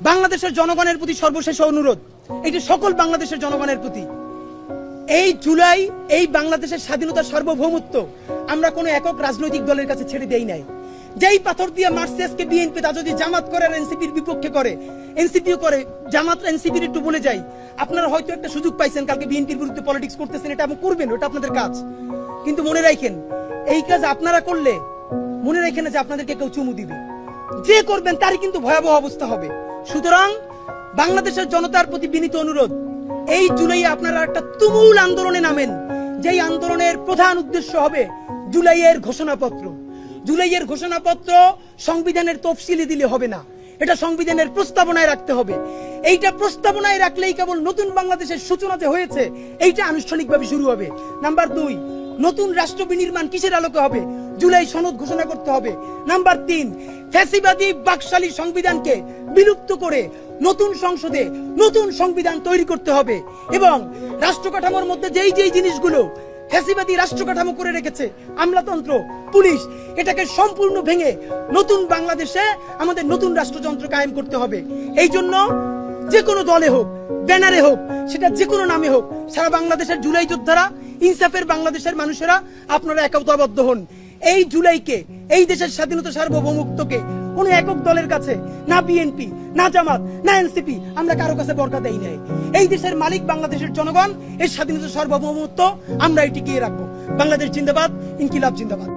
বাংলাদেশের জনগণের প্রতি সর্বশেষ অনুরোধ, এটি সকল বাংলাদেশের জনগণের প্রতি, এই জুলাই এই বাংলাদেশের স্বাধীনতার সার্বভৌমত্ব আমরা কোনো একক রাজনৈতিক দলের কাছে ছেড়ে দেই নাই। যেই পাথর দিয়ে মারছে আজকে বিএনপি, তা যদি জামাত করে আর এনসিপির বিপক্ষে করে, এনসিপিও করে, জামাত এনসিপির একটু বলে যাই, আপনারা হয়তো একটা সুযোগ পাইছেন, কালকে বিএনপির বিরুদ্ধে পলিটিক্স করতেছেন, এটা আপনি করবেন, ওটা আপনাদের কাজ। কিন্তু মনে রাখেন, এই কাজ আপনারা করলে মনে রাখেন যে আপনাদেরকে কেউ চুমু দিবে, যে করবেন তারই কিন্তু ভয়াবহ অবস্থা হবে। সুতরাং বাংলাদেশের জনতার প্রতি বিনীত অনুরোধ, এই জুলাইয়ে আপনারা একটা তুমুল আন্দোলনে নামেন, যেই আন্দোলনের প্রধান উদ্দেশ্য হবে জুলাইয়ের ঘোষণাপত্র। জুলাইয়ের ঘোষণাপত্র সংবিধানের তফসিলে দিলে হবে না, এটা সংবিধানের প্রস্তাবনায় রাখতে হবে। এইটা প্রস্তাবনায় রাখলেই কেবল নতুন বাংলাদেশের সূচনা যে হয়েছে এইটা আনুষ্ঠানিকভাবে শুরু হবে। নাম্বার 2, নতুন রাষ্ট্র বিনির্মাণ কিসের আলোকে হবে? জুলাই সনদ ঘোষণা করতে হবে। নাম্বার 3, ফ্যাসিবাদী বাকশালী সংবিধানকে বিলুপ্ত করে নতুন সংসদে নতুন সংবিধান তৈরি করতে হবে এবং রাষ্ট্র কাঠামোর মধ্যে যেই জিনিসগুলো ফ্যাসিবাদী রাষ্ট্র কাঠামো করে রেখেছে, আমলাতন্ত্র, পুলিশ, এটাকে সম্পূর্ণ ভেঙে নতুন বাংলাদেশে আমাদের নতুন রাষ্ট্রযন্ত্র কায়েম করতে হবে। এই জন্য যে কোনো দলে হোক, ব্যানারে হোক, সেটা যে কোনো নামে হোক, সারা বাংলাদেশের জুলাই যোদ্ধারা, ইনসাফের বাংলাদেশের মানুষেরা আপনারা একতাবদ্ধ হন। এই জুলাইকে, এই দেশের স্বাধীনতা সার্বভৌমত্বকে কোন একক দলের কাছে, না বিএনপি, না জামাত, না এনসিপি, আমরা কারো কাছে বরকা দেই নাই। এই দেশের মালিক বাংলাদেশের জনগণ, এই স্বাধীনতা সার্বভৌমত্ব আমরা টিকিয়ে রাখবো। বাংলাদেশ জিন্দাবাদ, ইনকিলাব জিন্দাবাদ।